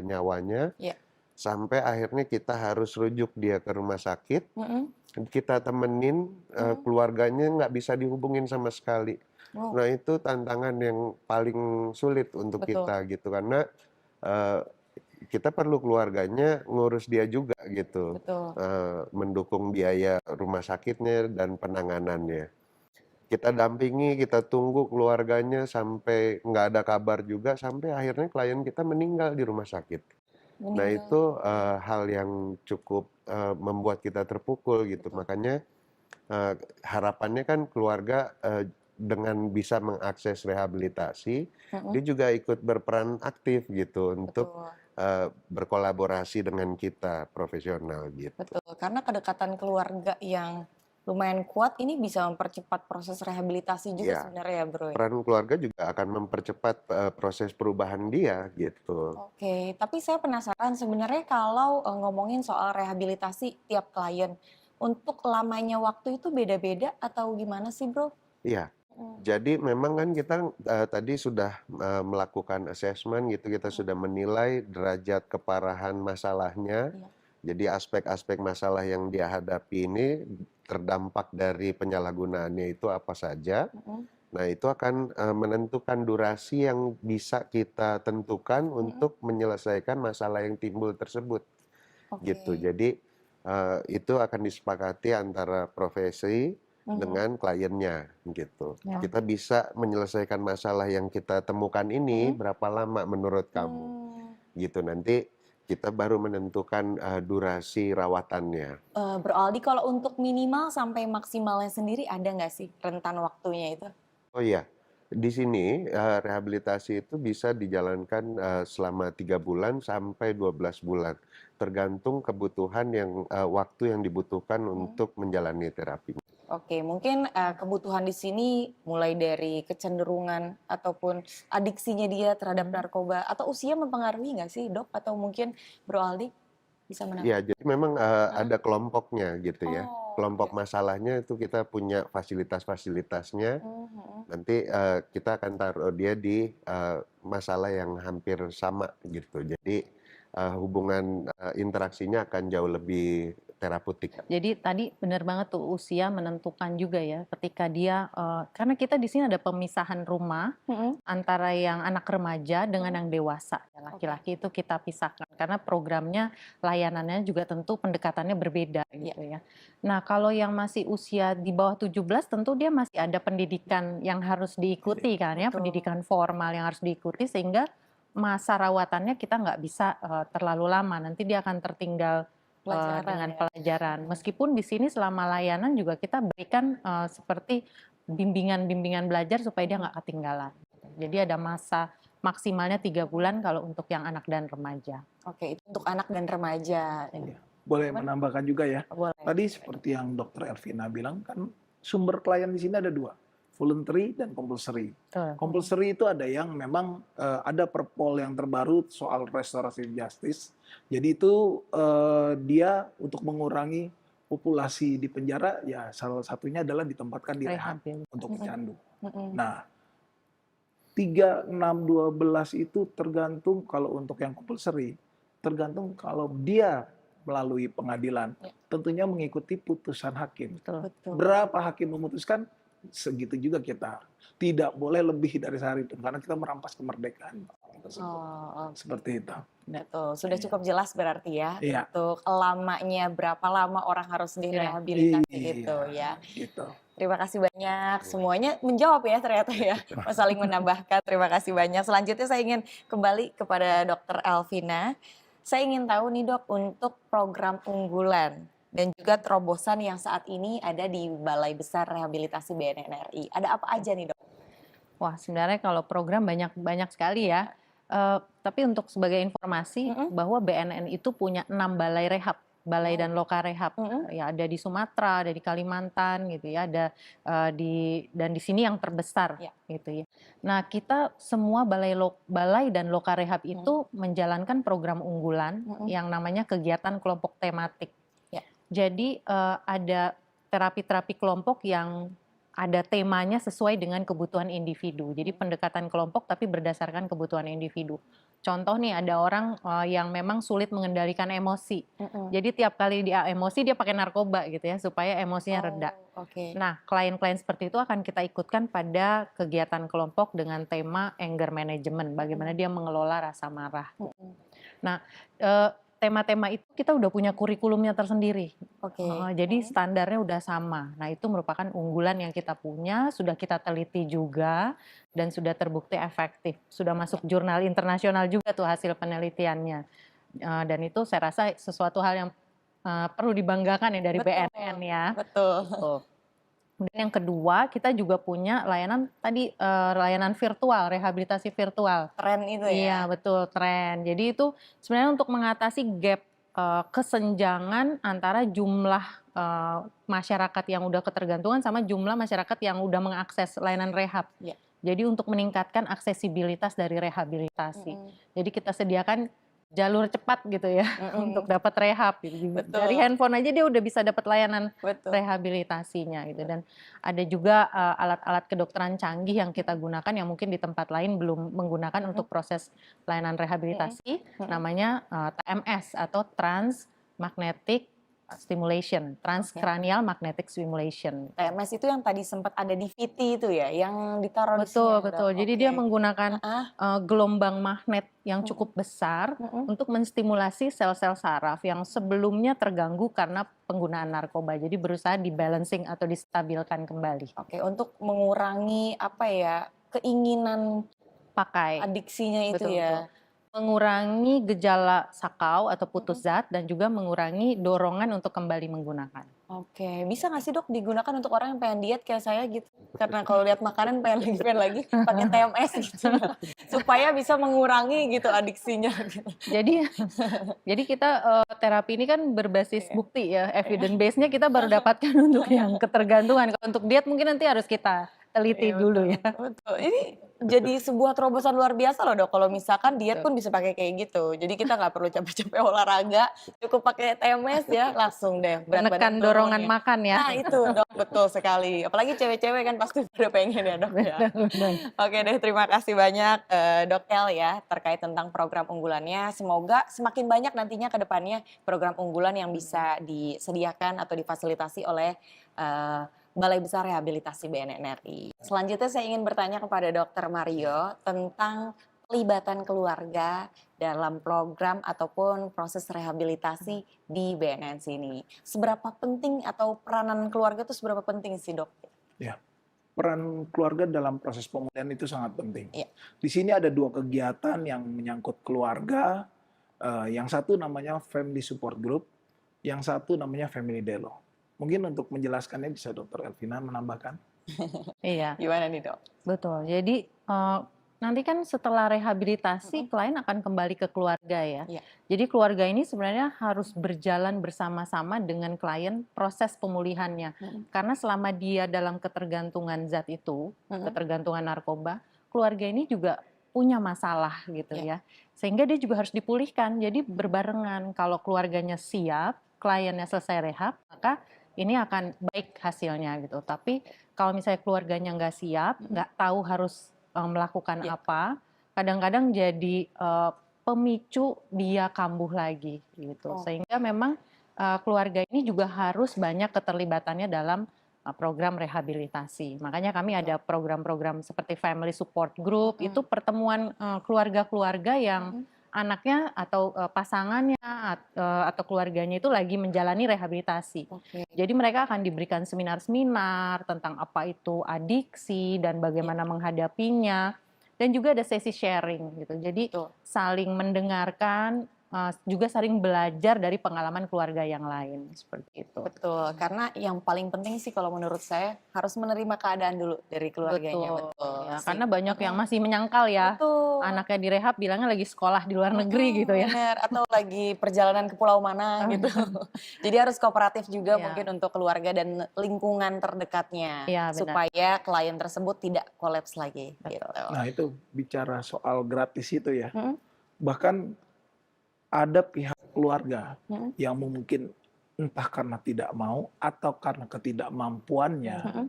nyawanya, Iya. sampai akhirnya kita harus rujuk dia ke rumah sakit, Mhm. kita temenin, keluarganya nggak bisa dihubungin sama sekali. Oh, Nah itu tantangan yang paling sulit untuk betul. kita gitu, karena, eee kita perlu keluarganya ngurus dia juga gitu, Betul. mendukung biaya rumah sakitnya dan penanganannya. Kita dampingi, kita tunggu keluarganya sampai nggak ada kabar juga, sampai akhirnya klien kita meninggal di rumah sakit. Nah Meninggal. itu, hal yang cukup, membuat kita terpukul gitu. Betul. Makanya, harapannya kan keluarga, dengan bisa mengakses rehabilitasi, dia juga ikut berperan aktif gitu untuk, Betul. berkolaborasi dengan kita profesional gitu. Betul, karena kedekatan keluarga yang lumayan kuat ini bisa mempercepat proses rehabilitasi juga Iya, sebenarnya ya, Bro, ya? peran keluarga juga akan mempercepat, proses perubahan dia gitu. Oke, tapi saya penasaran sebenarnya kalau, ngomongin soal rehabilitasi tiap klien, untuk lamanya waktu itu beda-beda atau gimana sih, Bro? Iya. Mhm. Jadi memang kan kita, tadi sudah, melakukan assessment gitu, kita sudah menilai derajat keparahan masalahnya. Iya. Jadi aspek-aspek masalah yang dia hadapi ini terdampak dari penyalahgunaannya itu apa saja. Mhm. Nah itu akan, menentukan durasi yang bisa kita tentukan untuk menyelesaikan masalah yang timbul tersebut, gitu. Oke. Jadi, itu akan disepakati antara profesi dengan kliennya gitu. Ya. Kita bisa menyelesaikan masalah yang kita temukan ini berapa lama menurut kamu? Gitu. Nanti kita baru menentukan, durasi rawatannya. Bro Aldi, kalau untuk minimal sampai maksimalnya sendiri ada nggak sih rentan waktunya itu? Oh iya, di sini, rehabilitasi itu bisa dijalankan, selama 3 bulan sampai 12 bulan, tergantung kebutuhan yang, waktu yang dibutuhkan untuk menjalani terapi. Oke, mungkin, kebutuhan di sini mulai dari kecenderungan ataupun adiksinya dia terhadap narkoba atau usia mempengaruhi nggak sih, Dok? Atau mungkin Bro Aldi bisa Ya, menambah? jadi memang, ada kelompoknya gitu ya. Oh, Kelompok oke. masalahnya itu kita punya fasilitas-fasilitasnya, Mhm. nanti, kita akan taruh dia di, masalah yang hampir sama gitu. Jadi, hubungan, interaksinya akan jauh lebih terapeutik. Jadi tadi benar banget tuh usia menentukan juga ya ketika dia karena kita di sini ada pemisahan rumah Mhm. antara yang anak remaja dengan yang dewasa. Laki-laki itu kita pisahkan karena programnya layanannya juga tentu pendekatannya berbeda gitu ya. Nah, kalau yang masih usia di bawah 17 tentu dia masih ada pendidikan yang harus diikuti kan ya, Betul. pendidikan formal yang harus diikuti sehingga masa rawatannya kita nggak bisa terlalu lama. Nanti dia akan tertinggal Pelajaran dengan ya. pelajaran. Meskipun di sini selama layanan juga kita berikan seperti bimbingan-bimbingan belajar supaya dia nggak ketinggalan. Jadi ada masa maksimalnya 3 bulan kalau untuk yang anak dan remaja. Oke, itu untuk anak dan remaja. Iya. Boleh menambahkan juga ya. Boleh. Tadi seperti yang Dokter Elvina bilang kan sumber klien di sini ada 2, voluntary dan compulsory. Betul. Compulsory itu ada yang memang ada perpol yang terbaru soal restoratif justice. Jadi itu dia untuk mengurangi populasi di penjara ya salah satunya adalah ditempatkan di rehab Rehabilitasi. untuk pecandu. Mhm. Nah, 3, 6, 12 itu tergantung kalau untuk yang compulsory, tergantung kalau dia melalui pengadilan, tentunya mengikuti putusan hakim. Betul. Betul. Berapa hakim memutuskan, segitu juga kita. Tidak boleh lebih dari sehari itu, karena kita merampas kemerdekaan tersebut. Oh, oke. Seperti itu. Betul. Sudah cukup jelas berarti ya Iya. untuk lamanya berapa lama orang harus direhabilitasi gitu ya. Gitu. Terima kasih banyak semuanya menjawab ya ternyata ya. Saling menambahkan. Terima kasih banyak. Selanjutnya saya ingin kembali kepada Dokter Elvina. Saya ingin tahu nih Dok untuk program unggulan dan juga terobosan yang saat ini ada di Balai Besar Rehabilitasi BNNRI. Ada apa aja nih Dok? Wah, sebenarnya kalau program banyak sekali ya. Tapi untuk sebagai informasi bahwa BNN itu punya 6 balai rehab balai dan loka rehab. Mm-mm. Ya ada di Sumatera, ada di Kalimantan gitu ya, ada dan di sini yang terbesar Ya. gitu ya. Nah, kita semua balai dan loka rehab itu menjalankan program unggulan yang namanya kegiatan kelompok tematik. Ya. Jadi ada terapi-terapi kelompok yang ada temanya sesuai dengan kebutuhan individu. Jadi pendekatan kelompok tapi berdasarkan kebutuhan individu. Contoh nih, ada orang yang memang sulit mengendalikan emosi. Jadi tiap kali dia emosi dia pakai narkoba gitu ya supaya emosinya reda. Oke. Nah, klien-klien seperti itu akan kita ikutkan pada kegiatan kelompok dengan tema anger management, bagaimana dia mengelola rasa marah. Nah, tema-tema itu kita udah punya kurikulumnya tersendiri. Oke. Jadi standarnya udah sama. Nah, itu merupakan unggulan yang kita punya, sudah kita teliti juga dan sudah terbukti efektif. Sudah masuk jurnal internasional juga tuh hasil penelitiannya. Dan itu saya rasa sesuatu hal yang perlu dibanggakan ya dari Betul. BNN ya. Betul. Gitu. Kemudian yang kedua, kita juga punya layanan tadi layanan virtual, rehabilitasi virtual. Tren itu ya. Iya, betul, tren. Jadi itu sebenarnya untuk mengatasi gap kesenjangan antara jumlah masyarakat yang udah ketergantungan sama jumlah masyarakat yang udah mengakses layanan rehab. Ya. Jadi untuk meningkatkan aksesibilitas dari rehabilitasi. Jadi kita sediakan jalur cepat gitu ya untuk dapat rehab gitu. Betul. Dari handphone aja dia udah bisa dapat layanan Betul. rehabilitasinya gitu. Dan ada juga alat-alat kedokteran canggih yang kita gunakan yang mungkin di tempat lain belum menggunakan untuk proses layanan rehabilitasi, namanya TMS atau Transmagnetic Stimulation, Transcranial Magnetic Stimulation. TMS itu yang tadi sempat ada di VT itu ya, yang ditaruh di sini. Betul, betul. Jadi dia menggunakan gelombang magnet yang cukup besar untuk menstimulasi sel-sel saraf yang sebelumnya terganggu karena penggunaan narkoba. Jadi berusaha dibalancing atau distabilkan kembali. Oke, untuk mengurangi apa ya, keinginan Pakai. adiksinya itu Betul, ya. betul. Mengurangi gejala sakau atau putus zat dan juga mengurangi dorongan untuk kembali menggunakan. Oke, bisa nggak sih dok digunakan untuk orang yang pengen diet kayak saya gitu? Karena kalau lihat makanan pengen lagi pakai TMS gitu, supaya bisa mengurangi gitu adiksinya. Jadi kita terapi ini kan berbasis bukti ya, evidence base-nya kita baru dapatkan untuk yang ketergantungan. Kalau untuk diet mungkin nanti harus kita teliti dulu ya. Betul. Ini jadi sebuah terobosan luar biasa loh dok. Kalau misalkan diet pun bisa pakai kayak gitu. Jadi kita nggak perlu capek-capek olahraga, cukup pakai TMS ya, langsung deh. Menekan dorongan makan ya. Nah itu dok, betul sekali. Apalagi cewek-cewek kan pasti pada pengen ya dok ya. Oke deh, terima kasih banyak Dok El ya terkait tentang program unggulannya. Semoga semakin banyak nantinya ke depannya program unggulan yang bisa disediakan atau difasilitasi oleh Balai Besar Rehabilitasi BNN RI. Selanjutnya saya ingin bertanya kepada Dr. Mario tentang pelibatan keluarga dalam program ataupun proses rehabilitasi di BNN sini. Seberapa penting atau peranan keluarga itu seberapa penting sih dok? Ya, peran keluarga dalam proses pemulihan itu sangat penting. Ya. Di sini ada dua kegiatan yang menyangkut keluarga. Yang satu namanya Family Support Group, yang satu namanya Family Delo. Mungkin untuk menjelaskannya bisa Dr. Elvina menambahkan. Iya. Gimana nih dok? Betul. Jadi nanti kan setelah rehabilitasi klien akan kembali ke keluarga ya. Jadi keluarga ini sebenarnya harus berjalan bersama-sama dengan klien proses pemulihannya. Karena selama dia dalam ketergantungan zat itu, ketergantungan narkoba, keluarga ini juga punya masalah gitu ya. Sehingga dia juga harus dipulihkan. Jadi berbarengan, kalau keluarganya siap, kliennya selesai rehab, maka ini akan baik hasilnya gitu. Tapi kalau misalnya keluarganya nggak siap, nggak tahu harus melakukan apa, kadang-kadang jadi pemicu dia kambuh lagi gitu. Sehingga memang keluarga ini juga harus banyak keterlibatannya dalam program rehabilitasi. Makanya kami ada program-program seperti Family Support Group, itu pertemuan keluarga-keluarga yang anaknya atau pasangannya atau keluarganya itu lagi menjalani rehabilitasi. Jadi mereka akan diberikan seminar-seminar tentang apa itu adiksi dan bagaimana menghadapinya, dan juga ada sesi sharing gitu. Jadi saling mendengarkan, juga saling belajar dari pengalaman keluarga yang lain seperti itu. Betul, karena yang paling penting sih kalau menurut saya harus menerima keadaan dulu dari keluarganya. Betul. Ya, karena banyak yang masih menyangkal ya. Betul. anaknya direhab bilangnya lagi sekolah di luar negeri gitu ya. Bener, atau lagi perjalanan ke pulau mana gitu. Jadi harus kooperatif juga Iya. mungkin untuk keluarga dan lingkungan terdekatnya. Iya, benar. Supaya klien tersebut tidak kolaps lagi. Betul. Gitu. Nah itu bicara soal gratis itu ya. Mm-mm. Bahkan ada pihak keluarga Mm-mm. yang mungkin entah karena tidak mau atau karena ketidakmampuannya Mm-mm.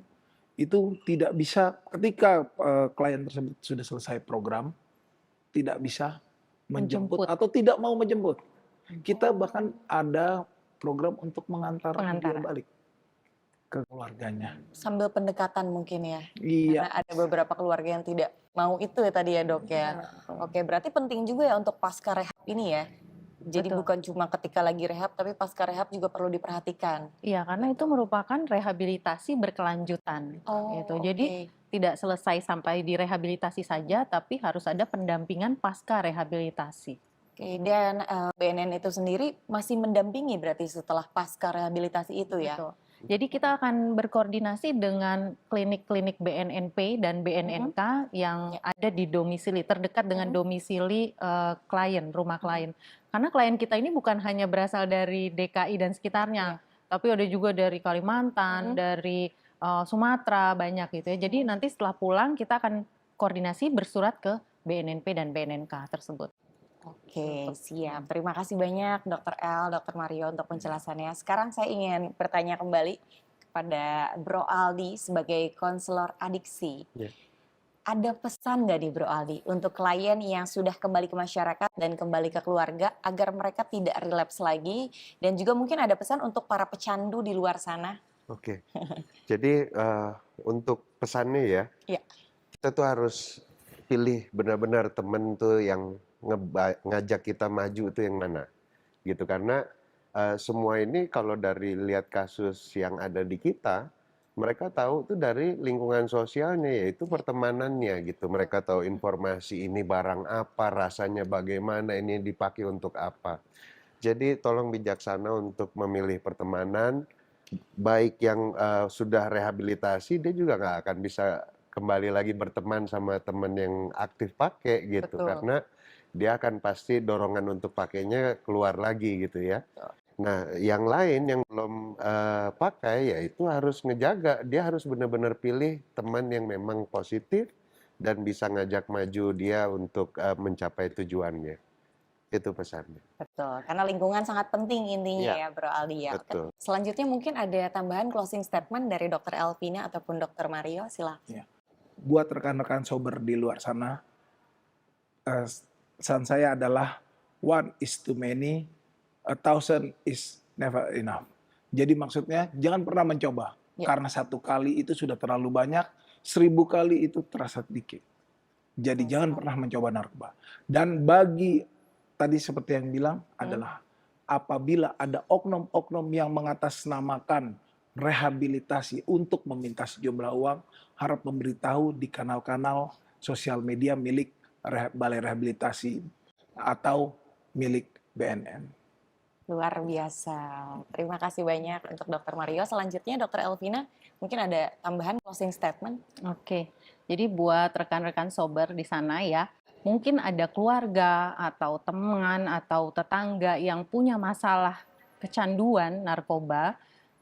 itu tidak bisa ketika klien tersebut sudah selesai program tidak bisa menjemput Menjemput. atau tidak mau menjemput. Kita bahkan ada program untuk mengantar dia Pengantaran. balik ke keluarganya. Sambil pendekatan mungkin ya. Iya. Karena ada beberapa keluarga yang tidak mau itu ya tadi ya dok ya. Oke, berarti penting juga ya untuk pasca rehab ini ya. Jadi Betul. bukan cuma ketika lagi rehab, tapi pasca rehab juga perlu diperhatikan. Iya, karena itu merupakan rehabilitasi berkelanjutan. Gitu. Jadi tidak selesai sampai di rehabilitasi saja, tapi harus ada pendampingan pasca rehabilitasi. Oke, dan BNN itu sendiri masih mendampingi berarti setelah pasca rehabilitasi itu ya? Betul. Jadi kita akan berkoordinasi dengan klinik-klinik BNNP dan BNNK yang ada di domisili terdekat dengan domisili klien, rumah klien. Karena klien kita ini bukan hanya berasal dari DKI dan sekitarnya, tapi ada juga dari Kalimantan, dari Sumatera, banyak gitu ya. Jadi nanti setelah pulang kita akan koordinasi bersurat ke BNNP dan BNNK tersebut. Oke, siap. Terima kasih banyak Dr. El, Dr. Mario untuk penjelasannya. Sekarang saya ingin bertanya kembali kepada Bro Aldi sebagai konselor adiksi. Ya. Ada pesan nggak nih Bro Aldi untuk klien yang sudah kembali ke masyarakat dan kembali ke keluarga agar mereka tidak relapse lagi? Dan juga mungkin ada pesan untuk para pecandu di luar sana? Oke. Jadi untuk pesannya ya, Iya. kita tuh harus pilih benar-benar temen tuh yang ngajak kita maju itu yang mana, gitu. Karena semua ini kalau dari lihat kasus yang ada di kita, mereka tahu tuh dari lingkungan sosialnya, yaitu pertemanannya gitu. Mereka tahu informasi ini barang apa, rasanya bagaimana, ini dipakai untuk apa. Jadi tolong bijaksana untuk memilih pertemanan, baik yang sudah rehabilitasi, dia juga nggak akan bisa kembali lagi berteman sama teman yang aktif pakai gitu. Betul. Karena dia akan pasti dorongan untuk pakainya keluar lagi gitu ya. Nah, yang lain yang belum pakai ya itu harus ngejaga. Dia harus benar-benar pilih teman yang memang positif dan bisa ngajak maju dia untuk mencapai tujuannya. Itu pesannya. Betul, karena lingkungan sangat penting intinya ya Bro Aldi ya. Betul. Selanjutnya mungkin ada tambahan closing statement dari Dr. Elvina ataupun Dr. Mario, silakan. Buat rekan-rekan sober di luar sana, pesan saya adalah 1 is too many, 1,000 is never enough. Jadi maksudnya jangan pernah mencoba, karena 1 kali itu sudah terlalu banyak, 1000 kali itu terasa sedikit. Jadi jangan pernah mencoba narkoba. Dan bagi tadi seperti yang bilang adalah apabila ada oknum-oknum yang mengatasnamakan rehabilitasi untuk meminta sejumlah uang, harap memberitahu di kanal-kanal sosial media milik Balai Rehabilitasi atau milik BNN. Luar biasa. Terima kasih banyak untuk Dr. Mario. Selanjutnya Dr. Elvina, mungkin ada tambahan closing statement? Oke, jadi buat rekan-rekan sober di sana ya, mungkin ada keluarga atau teman atau tetangga yang punya masalah kecanduan narkoba.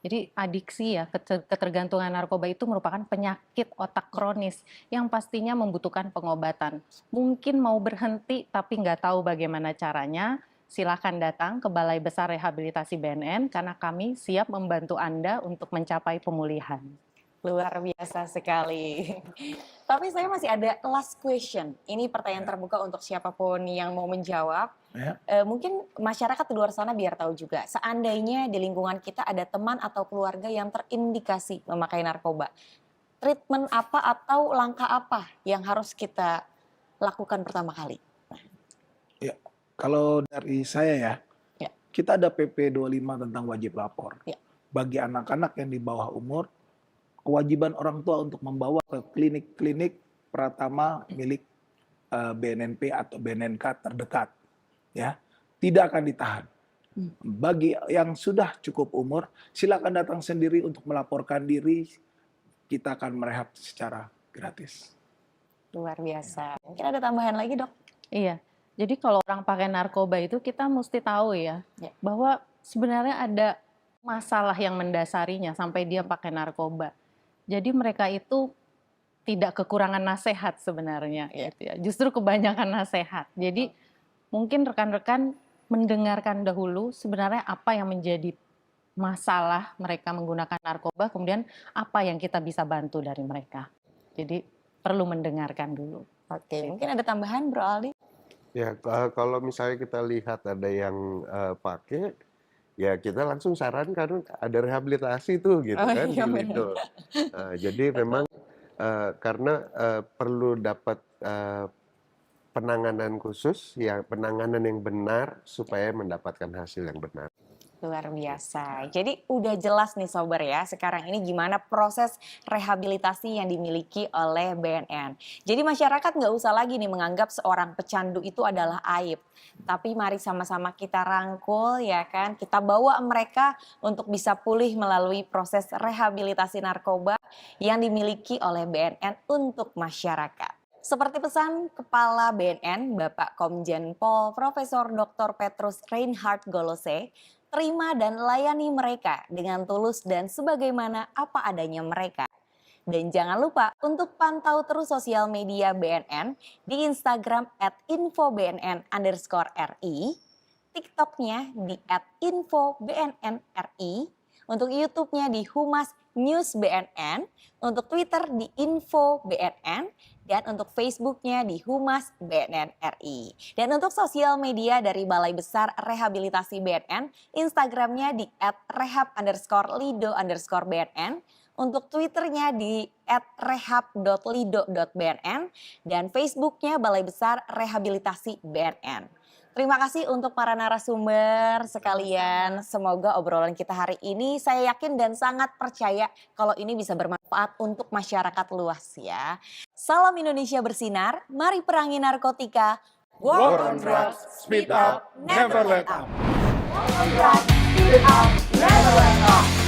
Jadi adiksi ya, ketergantungan narkoba itu merupakan penyakit otak kronis yang pastinya membutuhkan pengobatan. Mungkin mau berhenti tapi nggak tahu bagaimana caranya, silakan datang ke Balai Besar Rehabilitasi BNN karena kami siap membantu Anda untuk mencapai pemulihan. Luar biasa sekali. Tapi saya masih ada last question. Ini pertanyaan terbuka untuk siapapun yang mau menjawab. Ya. Mungkin masyarakat di luar sana biar tahu juga. Seandainya di lingkungan kita ada teman atau keluarga yang terindikasi memakai narkoba. Treatment apa atau langkah apa yang harus kita lakukan pertama kali? Ya, kalau dari saya ya, kita ada PP 25 tentang wajib lapor. Ya. Bagi anak-anak yang di bawah umur, kewajiban orang tua untuk membawa ke klinik-klinik Pratama milik BNNP atau BNNK terdekat, ya, tidak akan ditahan. Bagi yang sudah cukup umur, silakan datang sendiri untuk melaporkan diri. Kita akan merehab secara gratis. Luar biasa. Mungkin ada tambahan lagi, Dok? Iya. Jadi kalau orang pakai narkoba itu kita mesti tahu ya, Ya. bahwa sebenarnya ada masalah yang mendasarinya sampai dia pakai narkoba. Jadi mereka itu tidak kekurangan nasihat sebenarnya, Ya. gitu ya. Justru kebanyakan nasihat. Jadi mungkin rekan-rekan mendengarkan dahulu sebenarnya apa yang menjadi masalah mereka menggunakan narkoba, kemudian apa yang kita bisa bantu dari mereka. Jadi perlu mendengarkan dulu. Oke, mungkin ada tambahan Bro Aldi? Ya, kalau misalnya kita lihat ada yang pakai, ya kita langsung sarankan ada rehabilitasi tuh gitu Oh kan iya, di benar. Lido. Jadi memang karena perlu dapat penanganan khusus, ya penanganan yang benar supaya mendapatkan hasil yang benar. Luar biasa. Jadi udah jelas nih sober ya, sekarang ini gimana proses rehabilitasi yang dimiliki oleh BNN. Jadi masyarakat nggak usah lagi nih menganggap seorang pecandu itu adalah aib. Tapi mari sama-sama kita rangkul ya kan, kita bawa mereka untuk bisa pulih melalui proses rehabilitasi narkoba yang dimiliki oleh BNN untuk masyarakat. Seperti pesan Kepala BNN, Bapak Komjen Pol Profesor Dr. Petrus Reinhard Golose, terima dan layani mereka dengan tulus dan sebagaimana apa adanya mereka. Dan jangan lupa untuk pantau terus sosial media BNN di Instagram @infobnn_ri, TikToknya di @infobnnri, untuk YouTube-nya di Humas News BNN, untuk Twitter di Info BNN, dan untuk Facebook-nya di Humas BNN RI. Dan untuk sosial media dari Balai Besar Rehabilitasi BNN, Instagram-nya di @rehab_lido_bnn, untuk Twitter-nya di @rehab.lido.bnn, dan Facebook-nya Balai Besar Rehabilitasi BNN. Terima kasih untuk para narasumber sekalian. Semoga obrolan kita hari ini saya yakin dan sangat percaya kalau ini bisa bermanfaat untuk masyarakat luas ya. Salam Indonesia bersinar, mari perangi narkotika. War on drugs, speed up, never let up. War on drugs, speed up, never let up.